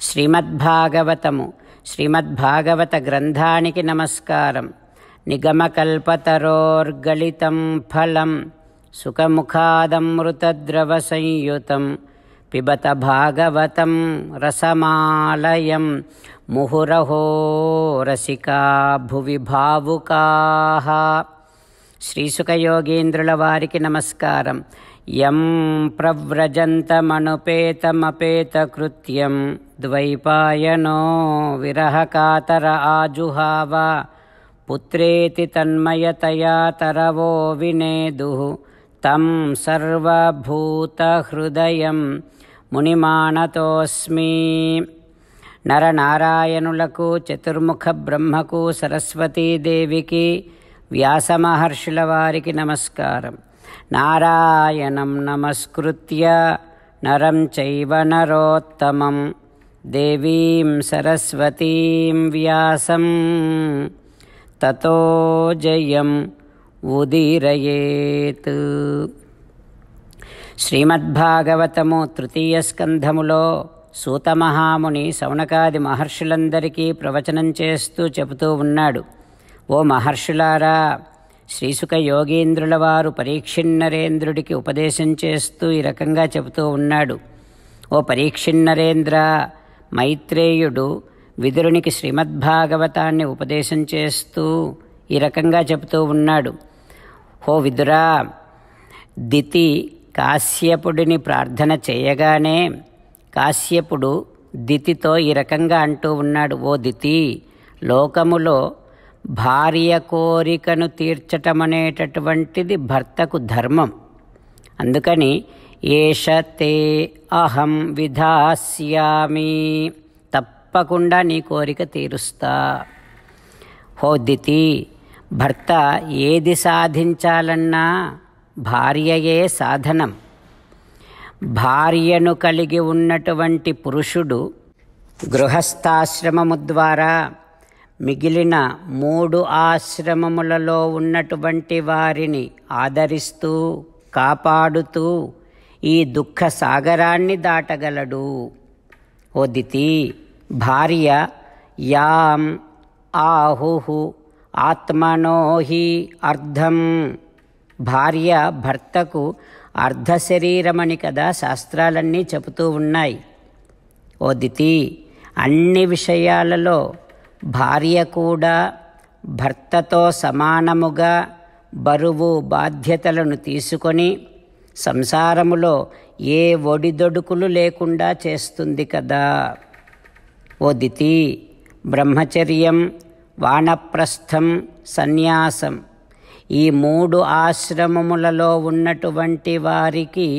శ్రీమద్భాగవతము శ్రీమద్భాగవత గ్రంథానికి నమస్కారం. నిగమకల్పతరోర్గళితం ఫలం సుఖముఖాదమృతద్రవ సంయుతం పిబత భాగవతం రసమాలయం ముహురహో రసికా భువి భావుకాః. శ్రీసుఖయోగీంద్రుల వారికి నమస్కారం. యం ప్రవ్రజంతమనుపేతమపేతకృత్యం ద్వైపాయనో విరహకాతర ఆజుహావ పుత్రేతి తన్మయతయా తరవో వినేదుః తం సర్వభూతహృదయం మునిమానతోస్మి. నరనారాయణులకు, చతుర్ముఖ బ్రహ్మకు, సరస్వతీదేవికి, వ్యాసమహర్షుల వారికి నమస్కారం. నారాయణం నమస్కృత్య నరం చైవ నరోత్తమం దేవీం సరస్వతీం వ్యాసం తతో జయం ఉదీరయేత్. శ్రీమద్భాగవతము తృతీయ స్కంధములో సూతమహాముని శౌనకాది మహర్షులందరికీ ప్రవచనం చేస్తూ చెబుతూ ఉన్నాడు. ఓ మహర్షులారా, శ్రీసుఖ యోగీంద్రుల వారు పరీక్షిన్నరేంద్రుడికి ఉపదేశం చేస్తూ ఈ రకంగా చెబుతూ ఉన్నాడు. ఓ పరీక్షిన్నరేంద్ర, మైత్రేయుడు విదురునికి శ్రీమద్భాగవతాన్ని ఉపదేశం చేస్తూ ఈ రకంగా చెబుతూ ఉన్నాడు. ఓ విదురా, దితి కాశ్యపుడిని ప్రార్థన చేయగానే కాశ్యపుడు దితితో ఈ రకంగా అంటూ ఉన్నాడు. ఓ దితి, లోకములో భార్య కోరికను తీర్చటమనేటటువంటిది భర్తకు ధర్మం. అందుకని ఏష తే అహం విధాస్యామి, తప్పకుండా నీ కోరిక తీరుస్తా. హో దితి, భర్త ఏది సాధించాలన్నా భార్యయే సాధనం. భార్యను కలిగి ఉన్నటువంటి పురుషుడు గృహస్థాశ్రమము ద్వారా మిగిలిన 3 ఆశ్రమములలో ఉన్నటువంటి వారిని ఆదరిస్తూ కాపాడుతూ ఈ దుఃఖ సాగరాన్ని దాటగలడు. ఓ దితి, భార్య యాం ఆహుహు ఆత్మనో హి అర్ధం, భార్య భర్తకు అర్ధ శరీరమని కదా శాస్త్రాలన్నీ చెబుతూ ఉన్నాయి. ఓ దితి, అన్ని విషయాలలో భార్య కూడా భర్తతో సమానముగా బరువు బాధ్యతలను తీసుకొని సంసారములో ఏ ఒడిదొడుకులు లేకుండా చేస్తుంది కదా. ఓ దితి, బ్రహ్మచర్యం, వానప్రస్థం, సన్యాసం, ఈ 3 ఆశ్రమములలో ఉన్నటువంటి వారికి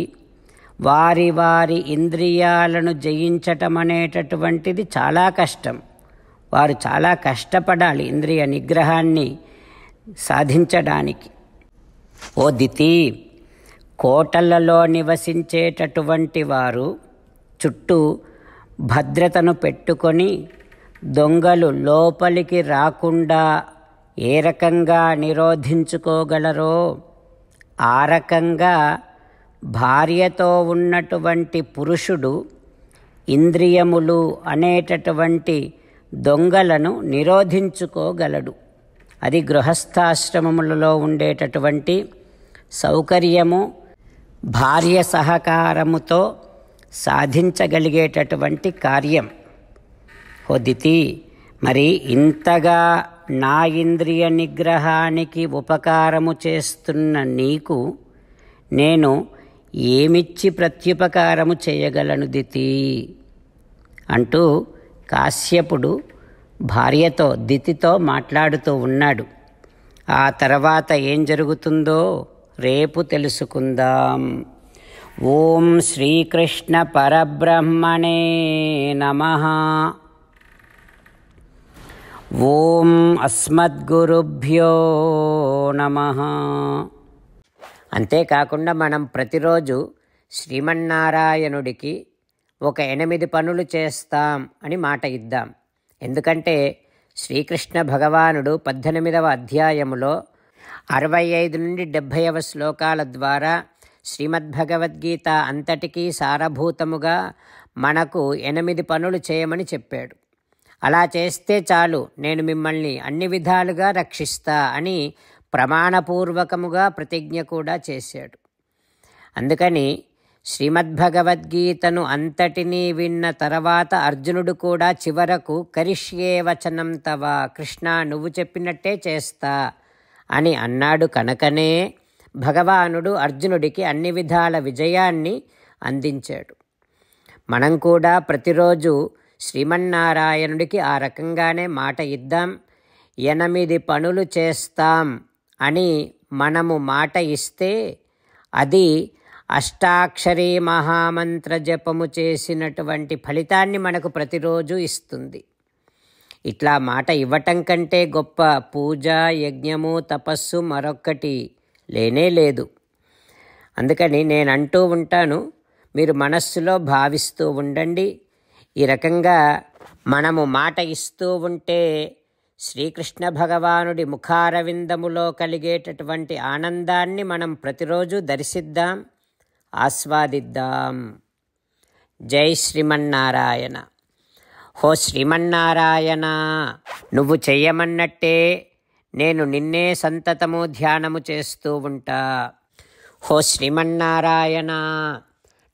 వారి వారి ఇంద్రియాలను జయించటం అనేటటువంటిది చాలా కష్టం. వారు చాలా కష్టపడాలి ఇంద్రియ నిగ్రహాన్ని సాధించడానికి. ఓ దితి, కోటలలో నివసించేటటువంటి వారు చుట్టూ భద్రతను పెట్టుకొని దొంగలు లోపలికి రాకుండా ఏ రకంగా నిరోధించుకోగలరో ఆ రకంగా భార్యతో ఉన్నటువంటి పురుషుడు ఇంద్రియములు అనేటటువంటి దొంగలను నిరోధించుకోగలడు. అది గృహస్థాశ్రమములలో ఉండేటటువంటి సౌకర్యము, భార్య సహకారముతో సాధించగలిగేటటువంటి కార్యం. ఓ దితి, మరి ఇంతగా నా ఇంద్రియ నిగ్రహానికి ఉపకారము చేస్తున్న నీకు నేను ఏమిచ్చి ప్రత్యుపకారము చేయగలను దితి అంటూ కాశ్యపుడు భార్యతో దితితో మాట్లాడుతూ ఉన్నాడు. ఆ తర్వాత ఏం జరుగుతుందో రేపు తెలుసుకుందాం. ఓం శ్రీకృష్ణ పరబ్రహ్మణే నమః. ఓం అస్మద్గురుభ్యో నమః. అంతేకాకుండా మనం ప్రతిరోజు శ్రీమన్నారాయణుడికి ఒక 8 పనులు చేస్తాం అని మాట ఇద్దాం. ఎందుకంటే శ్రీకృష్ణ భగవానుడు 18వ అధ్యాయములో 65 నుండి 70వ శ్లోకాల ద్వారా శ్రీమద్భగవద్గీత అంతటికీ సారభూతముగా మనకు 8 పనులు చేయమని చెప్పాడు. అలా చేస్తే చాలు, నేను మిమ్మల్ని అన్ని విధాలుగా రక్షిస్తా అని ప్రమాణపూర్వకముగా ప్రతిజ్ఞ కూడా చేశాడు. అందుకని శ్రీమద్భగవద్గీతను అంతటినీ విన్న తర్వాత అర్జునుడు కూడా చివరకు కరిష్యే వచనం తవ, కృష్ణ నువ్వు చెప్పినట్టే చేస్తా అని అన్నాడు. కనుకనే భగవానుడు అర్జునుడికి అన్ని విధాల విజయాన్ని అందించాడు. మనం కూడా ప్రతిరోజు శ్రీమన్నారాయణుడికి ఆ రకంగానే మాట ఇద్దాం. 8 పనులు చేస్తాం అని మనము మాట ఇస్తే అది అష్టాక్షరీ మహామంత్ర జపము చేసినటువంటి ఫలితాన్ని మనకు ప్రతిరోజు ఇస్తుంది. ఇట్లా మాట ఇవ్వటం కంటే గొప్ప పూజ, యజ్ఞము, తపస్సు మరొక్కటి లేనే లేదు. అందుకని నేను అంటూ ఉంటాను, మీరు మనస్సులో భావిస్తూ ఉండండి. ఈ రకంగా మనము మాట ఇస్తూ ఉంటే శ్రీకృష్ణ భగవానుడి ముఖారవిందములో కలిగేటటువంటి ఆనందాన్ని మనం ప్రతిరోజు దర్శిద్దాం, ఆస్వాదిద్దాం. జై శ్రీమన్నారాయణ. హో శ్రీమన్నారాయణ, నువ్వు చెయ్యమన్నట్టే నేను నిన్నే సంతతము ధ్యానము చేస్తూ ఉంటా. హో శ్రీమన్నారాయణ,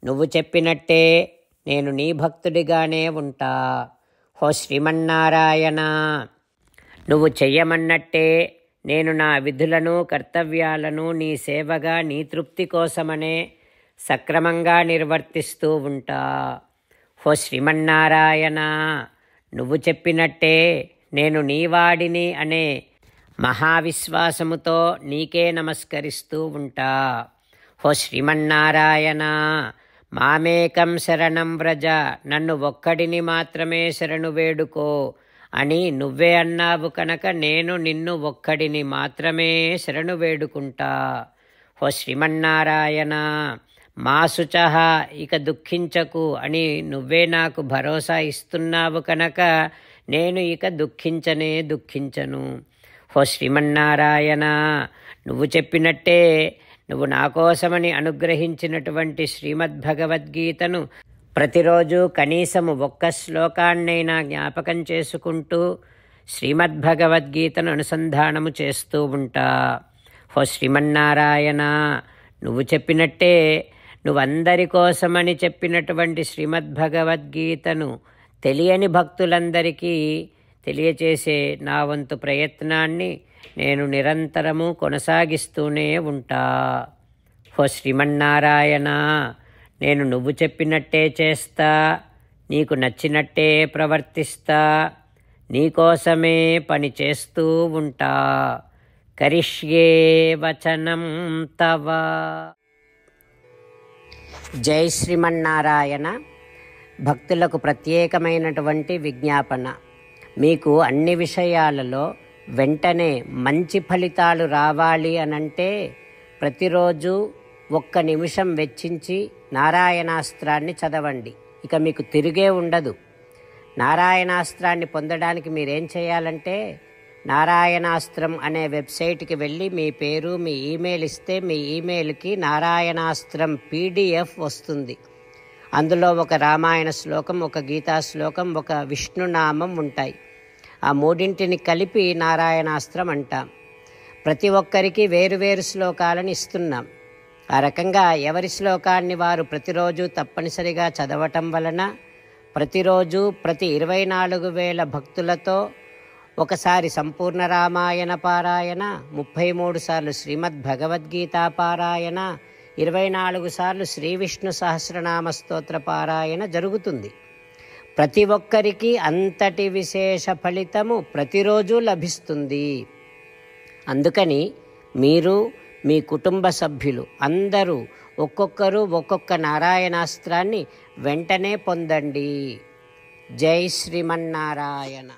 నువ్వు చెప్పినట్టే నేను నీ భక్తుడిగానే ఉంటా. హో శ్రీమన్నారాయణ, నువ్వు చెయ్యమన్నట్టే నేను నా విధులను, కర్తవ్యాలను నీ సేవగా, నీ తృప్తి కోసమనే సక్రమంగా నిర్వర్తిస్తూ ఉంటా. హో శ్రీమన్నారాయణ, నువ్వు చెప్పినట్టే నేను నీవాడిని అనే మహావిశ్వాసముతో నీకే నమస్కరిస్తూ ఉంటా. హో శ్రీమన్నారాయణ, మామేకం శరణం వ్రజ, నన్ను ఒక్కడిని మాత్రమే శరణు వేడుకో అని నువ్వే అన్నావు కనుక నేను నిన్ను ఒక్కడిని మాత్రమే శరణు వేడుకుంటా. హో శ్రీమన్నారాయణ, మా శుచః, ఇక దుఃఖించకు అని నువ్వే నాకు భరోసా ఇస్తున్నావు కనుక నేను ఇక దుఃఖించను. హో శ్రీమన్నారాయణ, నువ్వు చెప్పినట్టే నువ్వు నా కోసమని అనుగ్రహించినటువంటి శ్రీమద్భగవద్గీతను ప్రతిరోజు కనీసము 1 శ్లోకాన్నైనా జ్ఞాపకం చేసుకుంటూ శ్రీమద్భగవద్గీతను అనుసంధానము చేస్తూ ఉంటా. హో శ్రీమన్నారాయణ, నువ్వు చెప్పినట్టే నువ్వందరి కోసమని చెప్పినటువంటి శ్రీమద్భగవద్గీతను తెలియని భక్తులందరికీ తెలియచేసే నా వంతు ప్రయత్నాన్ని నేను నిరంతరము కొనసాగిస్తూనే ఉంటా. హో శ్రీమన్నారాయణ, నేను నువ్వు చెప్పినట్టే చేస్తా, నీకు నచ్చినట్టే ప్రవర్తిస్తా, నీకోసమే పని చేస్తూ ఉంటా. కరిష్యే వచనం తవ. జై శ్రీమన్నారాయణ. భక్తులకు ప్రత్యేకమైనటువంటి విజ్ఞాపన. మీకు అన్ని విషయాలలో వెంటనే మంచి ఫలితాలు రావాలి అనంటే ప్రతిరోజు 1 నిమిషం వెచ్చించి నారాయణాస్త్రాన్ని చదవండి. ఇక మీకు తిరిగే ఉండదు. నారాయణాస్త్రాన్ని పొందడానికి మీరేం చేయాలంటే నారాయణాస్త్రం అనే వెబ్సైట్కి వెళ్ళి మీ పేరు, మీ ఈమెయిల్ ఇస్తే మీ ఈమెయిల్కి నారాయణాస్త్రం PDF వస్తుంది. అందులో ఒక రామాయణ శ్లోకం, ఒక గీతా శ్లోకం, ఒక విష్ణునామం ఉంటాయి. ఆ 3ంటిని కలిపి నారాయణాస్త్రం అంటాం. ప్రతి ఒక్కరికి వేరువేరు శ్లోకాలను ఇస్తున్నాం. ఆ రకంగా ఎవరి శ్లోకాన్ని వారు ప్రతిరోజు తప్పనిసరిగా చదవటం వలన ప్రతిరోజు ప్రతి 24,000 భక్తులతో ఒకసారి సంపూర్ణ రామాయణ పారాయణ, 33 సార్లు శ్రీమద్భగవద్గీత పారాయణ, 24 సార్లు శ్రీ విష్ణు సహస్రనామ స్తోత్ర పారాయణ జరుగుతుంది. ప్రతి ఒక్కరికి అంతటి విశేష ఫలితము ప్రతిరోజు లభిస్తుంది. అందుకని మీరు, మీ కుటుంబ సభ్యులు అందరూ ఒక్కొక్కరు ఒక్కొక్క నారాయణాస్త్రాన్ని వెంటనే పొందండి. జై శ్రీమన్నారాయణ.